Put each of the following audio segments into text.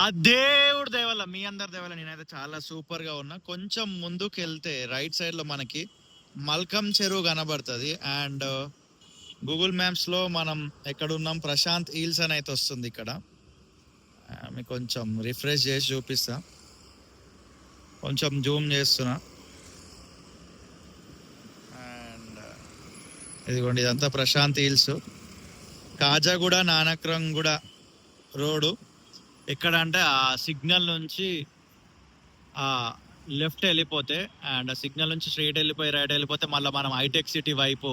ఆ దేవుడు దేవల్ల, మీ అందరి దేవల్ల నేనైతే చాలా సూపర్ గా ఉన్నా. కొంచెం ముందుకు వెళ్తే రైట్ సైడ్ లో మనకి మల్కం చెరువు కనబడుతుంది. అండ్ గూగుల్ మ్యాప్స్ లో మనం ఎక్కడ ఉన్నాం, ప్రశాంత్ హీల్స్ అని అయితే వస్తుంది ఇక్కడ. మీకు కొంచెం రిఫ్రెష్ చేసి చూపిస్తా, కొంచెం జూమ్ చేస్తున్నా. అండ్ ఇదిగోండి, ఇదంతా ప్రశాంత్ హిల్స్, కాజాగూడ నానక్రంగూడ రోడ్డు. ఎక్కడ అంటే ఆ సిగ్నల్ నుంచి ఆ లెఫ్ట్ వెళ్ళిపోతే, అండ్ ఆ సిగ్నల్ నుంచి స్ట్రైట్ వెళ్ళిపోయి రైట్ వెళ్ళిపోతే మళ్ళీ మనం హైటెక్ సిటీ వైపు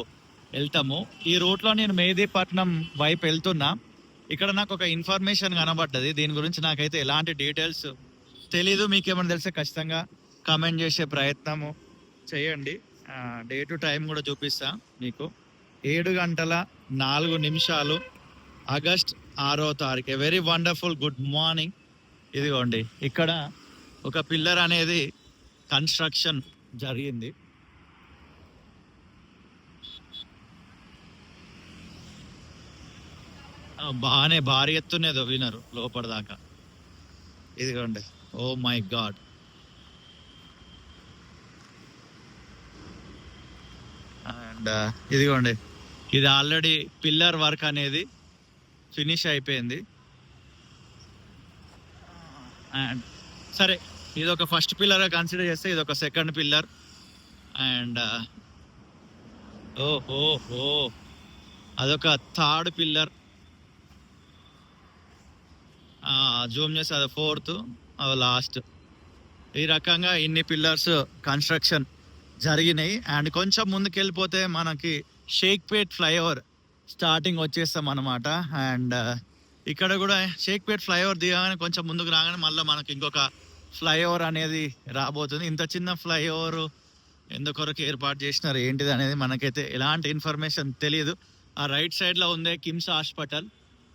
వెళ్తాము. ఈ రూట్లో నేను మెహదీపట్నం వైపు వెళ్తున్నా. ఇక్కడ నాకు ఒక ఇన్ఫర్మేషన్ కనబడ్డది, దీని గురించి నాకైతే ఎలాంటి డీటెయిల్స్ తెలీదు. మీకేమైనా తెలిస్తే ఖచ్చితంగా కామెంట్ చేసే ప్రయత్నము చేయండి. డే టు టైం కూడా చూపిస్తా మీకు. 7:04 ఆగస్ట్ 6వ తారీఖు. Very wonderful good morning. ఇదిగోండి, ఇక్కడ ఒక పిల్లర్ అనేది కన్స్ట్రక్షన్ జరిగింది. బాగానే భారీ ఎత్తునేదో వినరు లోపల దాకా. ఇదిగోండి, ఓ మై గాడ్. అండ్ ఇదిగోండి, ఇది ఆల్రెడీ పిల్లర్ వర్క్ అనేది ఫినిష్ అయిపోయింది. అండ్ సరే, ఇది ఒక ఫస్ట్ పిల్లర్ కన్సిడర్ చేస్తే ఇది ఒక సెకండ్ పిల్లర్. అండ్ ఓహో, అదొక థర్డ్ పిల్లర్. జూమ్ చేస్తే అది ఫోర్త్, అది లాస్ట్. ఈ రకంగా ఇన్ని పిల్లర్స్ కన్స్ట్రక్షన్ జరిగినాయి. అండ్ కొంచెం ముందుకు వెళ్ళిపోతే మనకి షేక్పేట్ ఫ్లైఓవర్ స్టార్టింగ్ వచ్చేస్తాం అనమాట. అండ్ ఇక్కడ కూడా షేక్పేట్ ఫ్లైఓవర్ దిగగానే కొంచెం ముందుకు రాగానే మళ్ళీ మనకి ఇంకొక ఫ్లైఓవర్ అనేది రాబోతుంది. ఇంత చిన్న ఫ్లైఓవర్ ఎందుకొరకు ఏర్పాటు చేసినారు ఏంటిది అనేది మనకైతే ఎలాంటి ఇన్ఫర్మేషన్ తెలియదు. ఆ రైట్ సైడ్లో ఉందే కిమ్స్ హాస్పిటల్.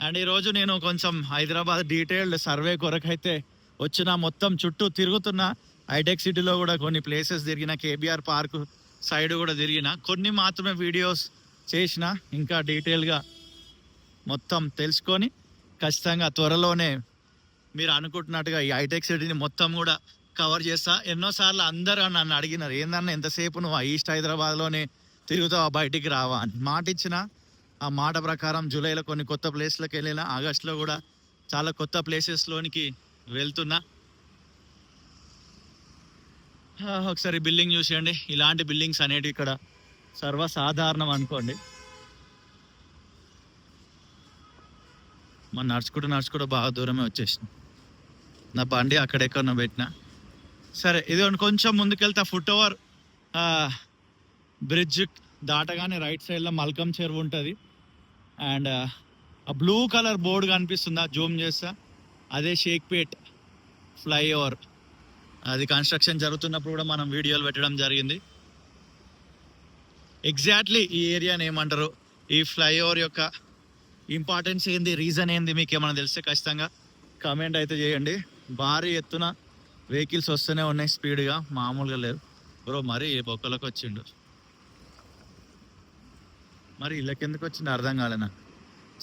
అండ్ ఈరోజు నేను కొంచెం హైదరాబాద్ డీటెయిల్డ్ సర్వే కొరకైతే వచ్చిన, మొత్తం చుట్టూ తిరుగుతున్నా. హైటెక్ సిటీలో కూడా కొన్ని ప్లేసెస్ తిరిగిన, కేబీఆర్ పార్క్ సైడ్ కూడా తిరిగిన, కొన్ని మాత్రమే వీడియోస్ చేసిన. ఇంకా డీటెయిల్గా మొత్తం తెలుసుకొని ఖచ్చితంగా త్వరలోనే మీరు అనుకుంటున్నట్టుగా ఈ హైటెక్ సిటీని మొత్తం కూడా కవర్ చేస్తా. ఎన్నోసార్లు అందరూ నన్ను అడిగినారు, ఏందన్నా ఎంతసేపు నువ్వు ఈస్ట్ హైదరాబాద్లోనే తిరుగుతావా, బయటికి రావా అని. మాట ఇచ్చిన, ఆ మాట ప్రకారం జూలైలో కొన్ని కొత్త ప్లేస్లకు వెళ్ళిన, ఆగస్టులో కూడా చాలా కొత్త ప్లేసెస్లోనికి వెళ్తున్నా. ఒకసారి బిల్డింగ్ చూసేయండి. ఇలాంటి బిల్డింగ్స్ అనేటివి ఇక్కడ సర్వసాధారణం అనుకోండి. మనం నడుచుకుంటూ బాగా దూరమే వచ్చేసిన, నా బండి అక్కడెక్కడ పెట్టిన. సరే, ఇది కొంచెం ముందుకెళ్తే ఫుట్ ఓవర్ బ్రిడ్జ్ దాటగానే రైట్ సైడ్లో మల్కం చెరువు ఉంటుంది. అండ్ ఆ బ్లూ కలర్ బోర్డు కనిపిస్తుందా, జూమ్ చేస్తా, అదే షేక్పేట్ ఫ్లైఓవర్. అది కన్స్ట్రక్షన్ జరుగుతున్నప్పుడు కూడా మనం వీడియోలు పెట్టడం జరిగింది. ఎగ్జాక్ట్లీ ఈ ఏరియాని ఏమంటారు, ఈ ఫ్లైఓవర్ యొక్క ఇంపార్టెన్స్ ఏంది, రీజన్ ఏంది, మీకు ఏమైనా తెలిస్తే ఖచ్చితంగా కామెంట్ అయితే చేయండి. భారీ ఎత్తున వెహికల్స్ వస్తూనే ఉన్నాయి స్పీడ్గా, మామూలుగా లేదు బ్రో. మరి బొక్కలకు వచ్చిండు, మరి ఇళ్ళకి ఎందుకు వచ్చిండు అర్థం కాలేనా.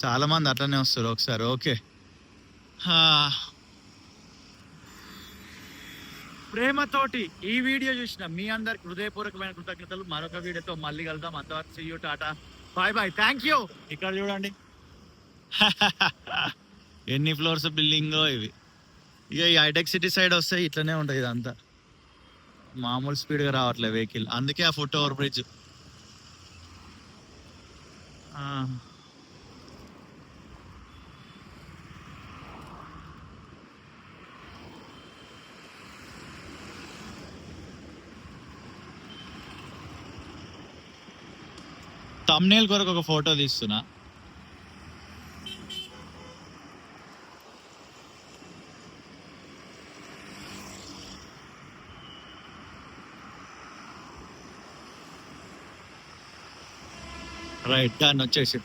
చాలా మంది అట్లనే వస్తారు ఒకసారి. ఓకే, ప్రేమతోటి ఈ వీడియో చూసిన మీ అందరికి హృదయపూర్వకమైన కృతజ్ఞతలు. మరొక వీడియోతో మళ్ళీ కలుద్దాం. అంతవరకు see you, tata, bye bye, thank you. ఇక్కడ చూడండి ఎన్ని ఫ్లోర్స్ బిల్డింగ్ ఇవి. ఇక ఈ హైటెక్ సిటీ సైడ్ వస్తే ఇట్లనే ఉంటుంది, ఇదంతా మామూలు స్పీడ్గా రావట్లే వెహికల్, అందుకే ఆ ఫుట్ ఓవర్ బ్రిడ్జ్. తమ్నేల్ కొరకు ఒక ఫోటో తీస్తున్నా. రైట్, దాన్ని వచ్చేసి